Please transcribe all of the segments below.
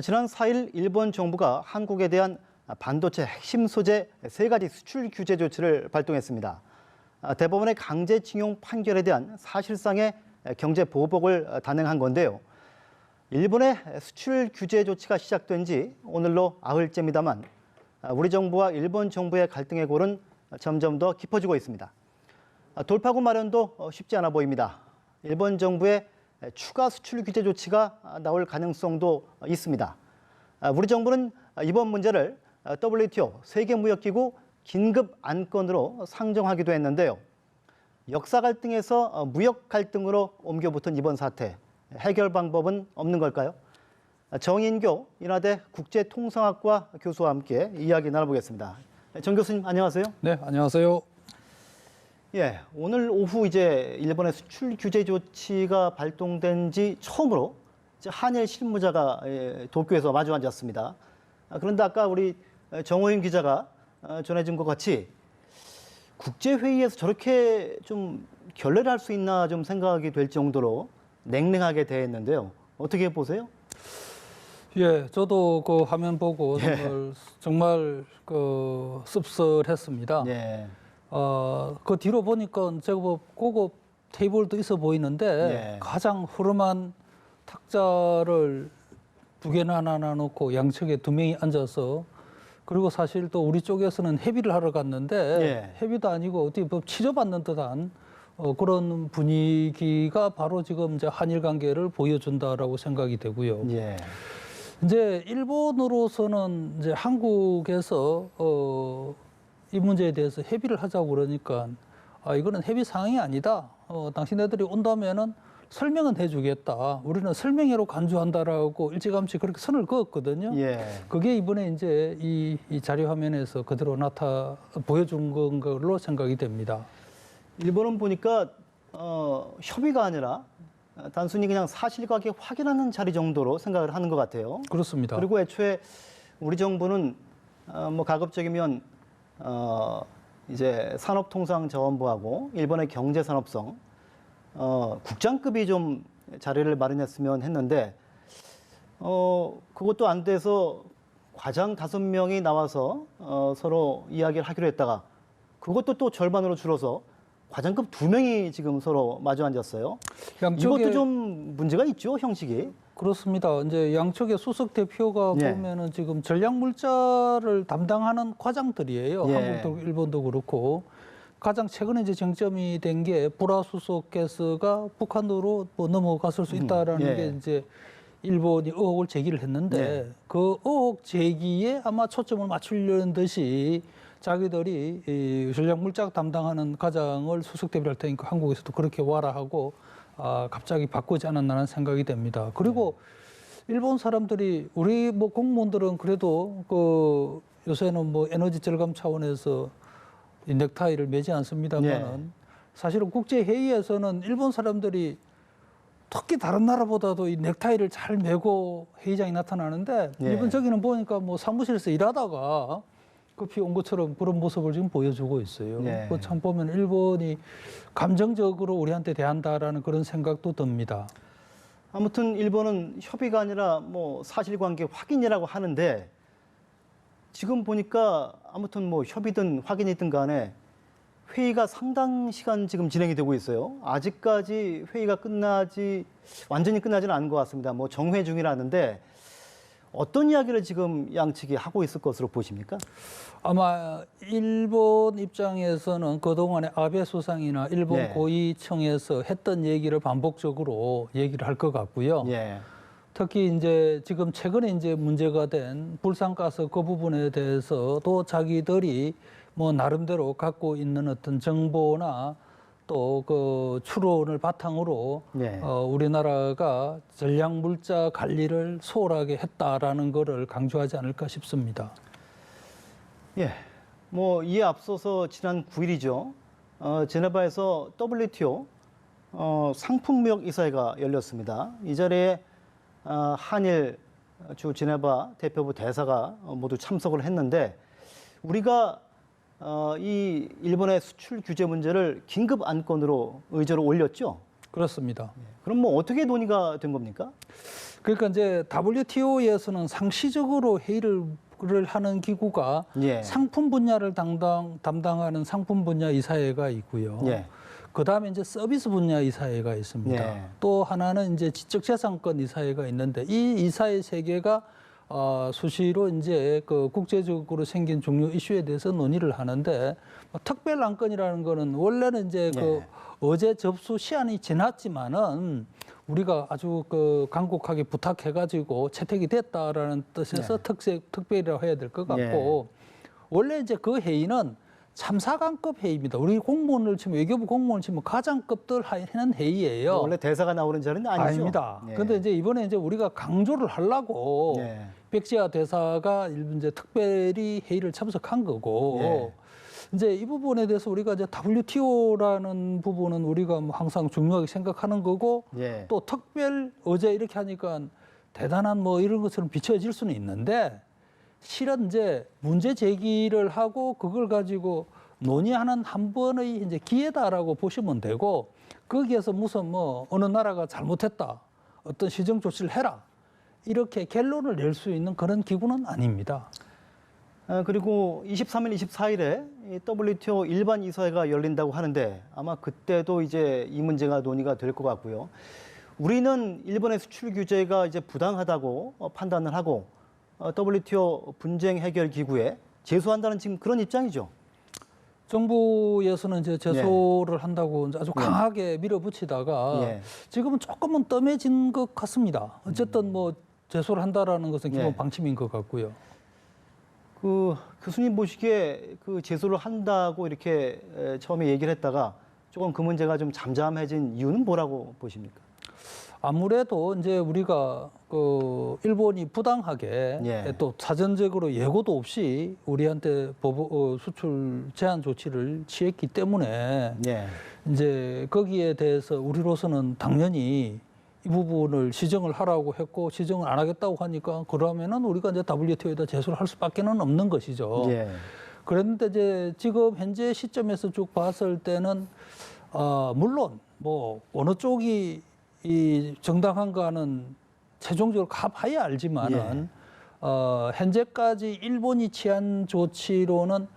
지난 4일 일본 정부가 한국에 대한 반도체 핵심 소재 3가지 수출 규제 조치를 발동했습니다. 대법원의 강제징용 판결에 대한 사실상의 경제 보복을 단행한 건데요. 일본의 수출 규제 조치가 시작된 지 오늘로 8일째입니다만 우리 정부와 일본 정부의 갈등의 골은 점점 더 깊어지고 있습니다. 돌파구 마련도 쉽지 않아 보입니다. 일본 정부의 추가 수출 규제 조치가 나올 가능성도 있습니다. 우리 정부는 이번 문제를 WTO 세계무역기구 긴급 안건으로 상정하기도 했는데요. 역사 갈등에서 무역 갈등으로 옮겨붙은 이번 사태, 해결 방법은 없는 걸까요? 정인교 인하대 국제통상학과 교수와 함께 이야기 나눠보겠습니다. 정 교수님 안녕하세요. 네, 안녕하세요. 예, 오늘 오후 이제 일본의 수출 규제 조치가 발동된 지 처음으로 이제 한일 실무자가 도쿄에서 마주 앉았습니다. 그런데 아까 우리 정호윤 기자가 전해준 것 같이 국제회의에서 저렇게 좀 결례를 할 수 있나 좀 생각이 될 정도로 냉랭하게 대했는데요. 어떻게 보세요? 예, 저도 그 화면 보고 예. 정말 씁쓸했습니다. 예. 그 뒤로 보니까 제법 고급 테이블도 있어 보이는데 예. 가장 허름한 탁자를 2개나 놔놓고 양측에 2명이 앉아서 그리고 사실 또 우리 쪽에서는 회비를 하러 갔는데 예. 회비도 아니고 어떻게 뭐 치료받는 듯한 그런 분위기가 바로 지금 이제 한일 관계를 보여준다라고 생각이 되고요. 예. 이제 일본으로서는 이제 한국에서 이 문제에 대해서 협의를 하자고 그러니까 이거는 협의 사항이 아니다. 당신네들이 온다면은 설명은 해주겠다. 우리는 설명회로 간주한다라고 일찌감치 그렇게 선을 그었거든요. 예. 그게 이번에 이제 이 자료 화면에서 그대로 보여준 건 걸로 생각이 됩니다. 일본은 보니까 협의가 아니라 단순히 그냥 사실관계 확인하는 자리 정도로 생각을 하는 것 같아요. 그렇습니다. 그리고 애초에 우리 정부는 뭐 가급적이면 이제 산업통상자원부하고 일본의 경제산업성 국장급이 좀 자리를 마련했으면 했는데 그것도 안 돼서 과장 5명이 나와서 서로 이야기를 하기로 했다가 그것도 또 절반으로 줄어서 과장급 2명이 지금 서로 마주 앉았어요. 이것도 좀 문제가 있죠, 형식이. 그렇습니다. 이제 양측의 수석 대표가 예. 보면은 지금 전략 물자를 담당하는 과장들이에요. 예. 한국도 일본도 그렇고 가장 최근에 이제 쟁점이 된 게 불화수소 가스가 북한으로 뭐 넘어갔을 수 있다라는 예. 게 이제 일본이 의혹을 제기를 했는데 예. 그 의혹 제기에 아마 초점을 맞추려는 듯이 자기들이 이 전략 물자 담당하는 과장을 수석 대표를 할 테니까 한국에서도 그렇게 와라 하고 갑자기 바꾸지 않았나는 생각이 됩니다. 그리고 일본 사람들이 우리 뭐 공무원들은 그래도 그 요새는 뭐 에너지 절감 차원에서 이 넥타이를 매지 않습니다만은 사실은 국제 회의에서는 일본 사람들이 특히 다른 나라보다도 이 넥타이를 잘 매고 회의장에 나타나는데 일본 저기는 보니까 뭐 사무실에서 일하다가 급히 온 것처럼 그런 모습을 지금 보여주고 있어요. 그 참 보면 일본이 감정적으로 우리한테 대한다라는 그런 생각도 듭니다. 아무튼 일본은 협의가 아니라 뭐 사실관계 확인이라고 하는데 지금 보니까 아무튼 뭐 협의든 확인이든 간에 회의가 상당 시간 지금 진행이 되고 있어요. 아직까지 회의가 완전히 끝나지는 않은 것 같습니다. 뭐 정회 중이라는데 어떤 이야기를 지금 양측이 하고 있을 것으로 보십니까? 아마 일본 입장에서는 그동안에 아베 수상이나 일본 고위층에서 했던 얘기를 반복적으로 얘기를 할 것 같고요. 특히 이제 지금 최근에 이제 문제가 된 불산가스 그 부분에 대해서도 자기들이 뭐 나름대로 갖고 있는 어떤 정보나 또 그 추론을 바탕으로 우리나라가 전략 물자 관리를 소홀하게 했다라는 거를 강조하지 않을까 싶습니다. 예, 뭐 이에 앞서서 지난 9일이죠. 제네바에서 WTO 상품무역 이사회가 열렸습니다. 이 자리에 한일 주 제네바 대표부 대사가 모두 참석을 했는데 우리가 이 일본의 수출 규제 문제를 긴급 안건으로 의제로 올렸죠. 그렇습니다. 그럼 뭐 어떻게 논의가 된 겁니까? 그러니까 이제 WTO에서는 상시적으로 회의를 하는 기구가 예. 상품 분야를 담당하는 상품 분야 이사회가 있고요. 예. 그다음에 이제 서비스 분야 이사회가 있습니다. 예. 또 하나는 이제 지적재산권 이사회가 있는데 이 이사회 세 개가 수시로 이제 그 국제적으로 생긴 중요 이슈에 대해서 논의를 하는데 뭐 특별 안건이라는 거는 원래는 이제 예. 그 어제 접수 시한이 지났지만은 우리가 아주 그 간곡하게 부탁해가지고 채택이 됐다라는 뜻에서 특별이라고 해야 될 것 같고 원래 이제 그 회의는 참사관급 회의입니다. 우리 공무원을 치면 외교부 공무원을 치면 가장급들 하는 회의예요. 원래 대사가 나오는 자리는 아니죠? 아닙니다. 그런데 이제 이번에 이제 우리가 강조를 하려고 백지아 대사가 이제 특별히 회의를 참석한 거고 이제 이 부분에 대해서 우리가 이제 WTO라는 부분은 우리가 뭐 항상 중요하게 생각하는 거고 또 특별 어제 이렇게 하니까 대단한 뭐 이런 것처럼 비춰질 수는 있는데 실은 이제 문제 제기를 하고 그걸 가지고 논의하는 한 번의 이제 기회다라고 보시면 되고 거기에서 무슨 뭐 어느 나라가 잘못했다 어떤 시정 조치를 해라 이렇게 결론을 낼 수 있는 그런 기구는 아닙니다. 그리고 23일, 24일에 WTO 일반 이사회가 열린다고 하는데 아마 그때도 이제 이 문제가 논의가 될 것 같고요. 우리는 일본의 수출 규제가 이제 부당하다고 판단을 하고 WTO 분쟁 해결 기구에 제소한다는 지금 그런 입장이죠. 정부에서는 이제 제소를 한다고 아주 강하게 밀어붙이다가 지금은 조금은 뜸해진 것 같습니다. 어쨌든 뭐 제소를 한다라는 것은 기본 방침인 것 같고요. 그 교수님 보시기에 그 제소를 한다고 이렇게 처음에 얘기를 했다가 조금 그 문제가 좀 잠잠해진 이유는 뭐라고 보십니까? 아무래도 이제 우리가 그 일본이 부당하게 또 사전적으로 예고도 없이 우리한테 수출 제한 조치를 취했기 때문에 이제 거기에 대해서 우리로서는 당연히 이 부분을 시정을 하라고 했고 시정을 안 하겠다고 하니까 그러면은 우리가 이제 WTO에다 제소를 할 수밖에는 없는 것이죠. 그런데 이제 지금 현재 시점에서 쭉 봤을 때는 물론 뭐 어느 쪽이 이 정당한가는 최종적으로 가봐야 알지만은 현재까지 일본이 취한 조치로는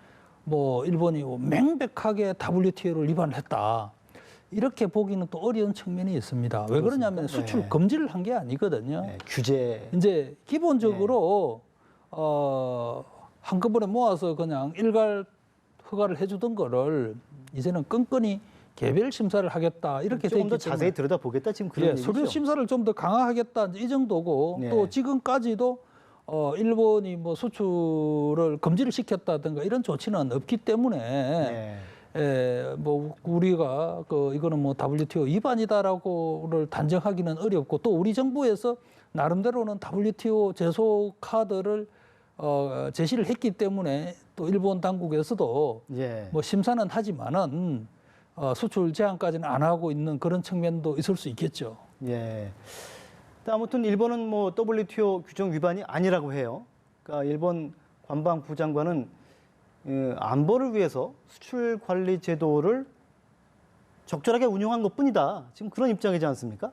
뭐 일본이 명백하게 WTO를 위반했다. 이렇게 보기는 또 어려운 측면이 있습니다. 왜 그러냐면 수출 금지를 한 게 아니거든요. 규제. 이제 기본적으로 한꺼번에 모아서 그냥 일괄 허가를 해주던 거를 이제는 끈끈이 개별 심사를 하겠다 이렇게 조금 더 자세히 들여다보겠다 지금 그런 얘기죠. 서류 심사를 좀 더 강화하겠다 이 정도고 또 지금까지도 일본이 뭐 수출을 금지를 시켰다든가 이런 조치는 없기 때문에 뭐 우리가 이거는 뭐 WTO 위반이다라고를 단정하기는 어렵고 또 우리 정부에서 나름대로는 WTO 제소 카드를 제시를 했기 때문에 또 일본 당국에서도 뭐 심사는 하지만은 수출 제한까지는 안 하고 있는 그런 측면도 있을 수 있겠죠. 아무튼 일본은 뭐 WTO 규정 위반이 아니라고 해요. 그러니까 일본 관방부 장관은 안보를 위해서 수출 관리 제도를 적절하게 운영한 것뿐이다. 지금 그런 입장이지 않습니까?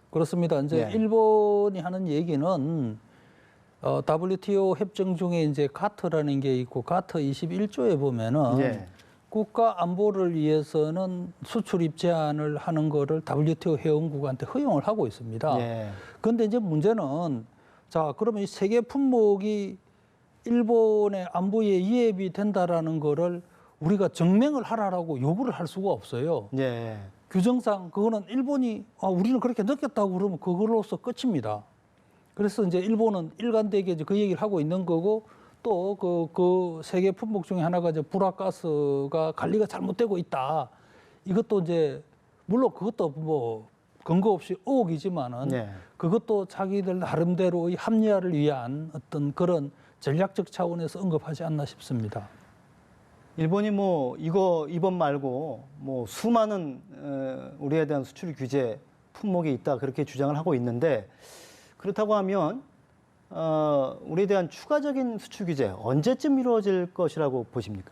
그렇습니다. 이제 일본이 하는 얘기는 WTO 협정 중에 이제 가트라는 게 있고 가트 21조에 보면은 국가 안보를 위해서는 수출입 제한을 하는 거를 WTO 회원국한테 허용을 하고 있습니다. 그런데 이제 문제는 자 그러면 이 세계 품목이 일본의 안보에 위협이 된다라는 거를 우리가 증명을 하라라고 요구를 할 수가 없어요. 규정상 그거는 일본이 우리는 그렇게 느꼈다고 그러면 그걸로서 끝입니다. 그래서 이제 일본은 일관되게 그 얘기를 하고 있는 거고 또 그 세계 품목 중에 하나가 이제 불화가스가 관리가 잘못되고 있다. 이것도 이제 물론 그것도 뭐 근거 없이 의혹이지만은 그것도 자기들 나름대로의 합리화를 위한 어떤 그런 전략적 차원에서 언급하지 않나 싶습니다. 일본이 뭐 이번 말고 뭐 수많은 우리에 대한 수출 규제 품목이 있다 그렇게 주장을 하고 있는데 그렇다고 하면 우리에 대한 추가적인 수출 규제 언제쯤 이루어질 것이라고 보십니까?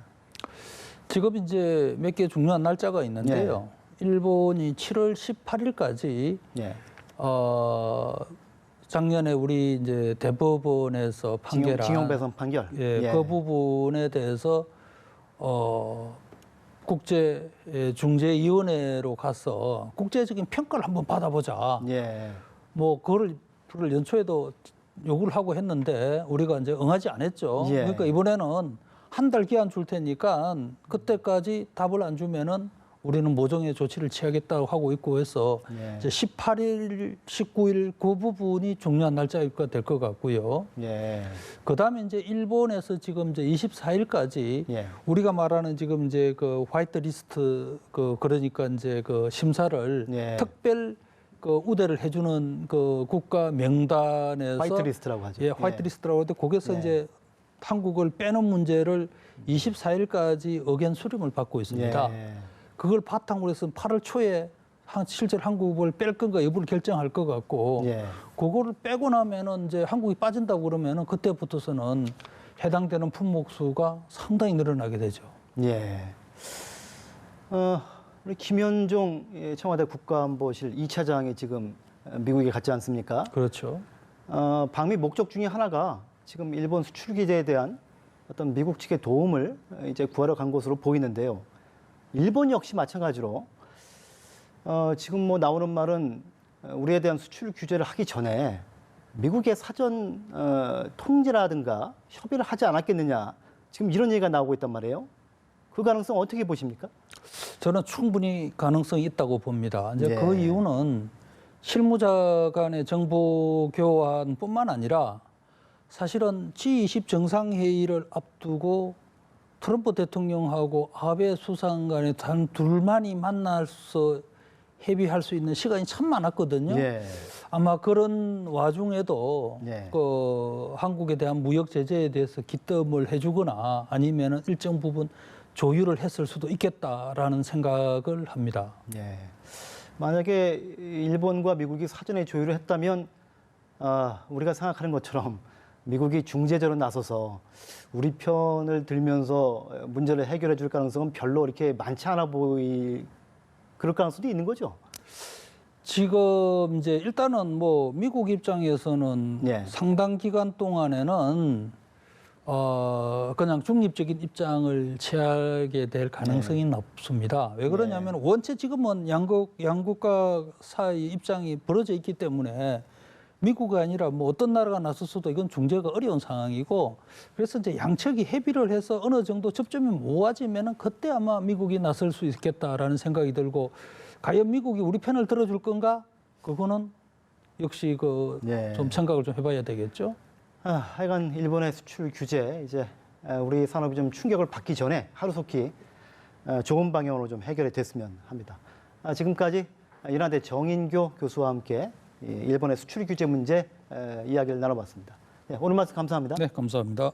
지금 이제 몇 개 중요한 날짜가 있는데요. 일본이 7월 18일까지 예. 작년에 우리 이제 대법원에서 판결한 징용 배상 판결. 예, 그 부분에 대해서 국제 중재위원회로 가서 국제적인 평가를 한번 받아보자. 예. 뭐 그걸 연초에도 요구를 하고 했는데 우리가 이제 응하지 않았죠. 예. 그러니까 이번에는 한 달 기한 줄 테니까 그때까지 답을 안 주면은 우리는 모종의 조치를 취하겠다고 하고 있고 해서 예. 이제 18일, 19일 그 부분이 중요한 날짜가 될 것 같고요. 예. 그다음에 이제 일본에서 지금 이제 24일까지 예. 우리가 말하는 지금 이제 그 화이트 리스트 그러니까 이제 그 심사를 예. 특별 그 우대를 해주는 그 국가 명단에서 화이트리스트라고 하죠. 예, 화이트리스트라고 하는데 거기서 예. 이제 한국을 빼는 문제를 24일까지 의견 수렴을 받고 있습니다. 예. 그걸 바탕으로 해서 8월 초에 실제로 한국을 뺄 건가 여부를 결정할 것 같고 예. 그거를 빼고 나면은 이제 한국이 빠진다고 그러면은 그때부터서는 해당되는 품목수가 상당히 늘어나게 되죠. 예. 우리 김현종 청와대 국가안보실 2차장이 지금 미국에 갔지 않습니까? 그렇죠. 방미 목적 중에 하나가 지금 일본 수출 규제에 대한 어떤 미국 측의 도움을 이제 구하러 간 것으로 보이는데요. 일본 역시 마찬가지로 지금 뭐 나오는 말은 우리에 대한 수출 규제를 하기 전에 미국의 사전 통지라든가 협의를 하지 않았겠느냐. 지금 이런 얘기가 나오고 있단 말이에요. 그 가능성 어떻게 보십니까? 저는 충분히 가능성이 있다고 봅니다. 이제 예. 그 이유는 실무자 간의 정보 교환뿐만 아니라 사실은 G20 정상회의를 앞두고 트럼프 대통령하고 아베 수상 간에 단 둘만이 만나서 협의할 수 있는 시간이 참 많았거든요. 예. 아마 그런 와중에도 예. 그 한국에 대한 무역 제재에 대해서 기뜸을 해주거나 아니면은 일정 부분 조율을 했을 수도 있겠다라는 생각을 합니다. 예. 만약에 일본과 미국이 사전에 조율을 했다면 우리가 생각하는 것처럼 미국이 중재자로 나서서 우리 편을 들면서 문제를 해결해 줄 가능성은 별로 이렇게 많지 않아 그럴 가능성도 있는 거죠. 지금 이제 일단은 뭐 미국 입장에서는 예. 상당 기간 동안에는 그냥 중립적인 입장을 취하게 될 가능성이 높습니다. 왜 그러냐면 원체 지금은 양국가 사이 입장이 벌어져 있기 때문에 미국이 아니라 뭐 어떤 나라가 나섰어도 이건 중재가 어려운 상황이고 그래서 이제 양측이 협의를 해서 어느 정도 접점이 모아지면은 그때 아마 미국이 나설 수 있겠다라는 생각이 들고 과연 미국이 우리 편을 들어줄 건가? 그거는 역시 좀 생각을 좀 해봐야 되겠죠. 하여간 일본의 수출 규제 이제 우리 산업이 좀 충격을 받기 전에 하루속히 좋은 방향으로 좀 해결이 됐으면 합니다. 지금까지 인하대 정인교 교수와 함께 일본의 수출 규제 문제 이야기를 나눠봤습니다. 오늘 말씀 감사합니다. 네, 감사합니다.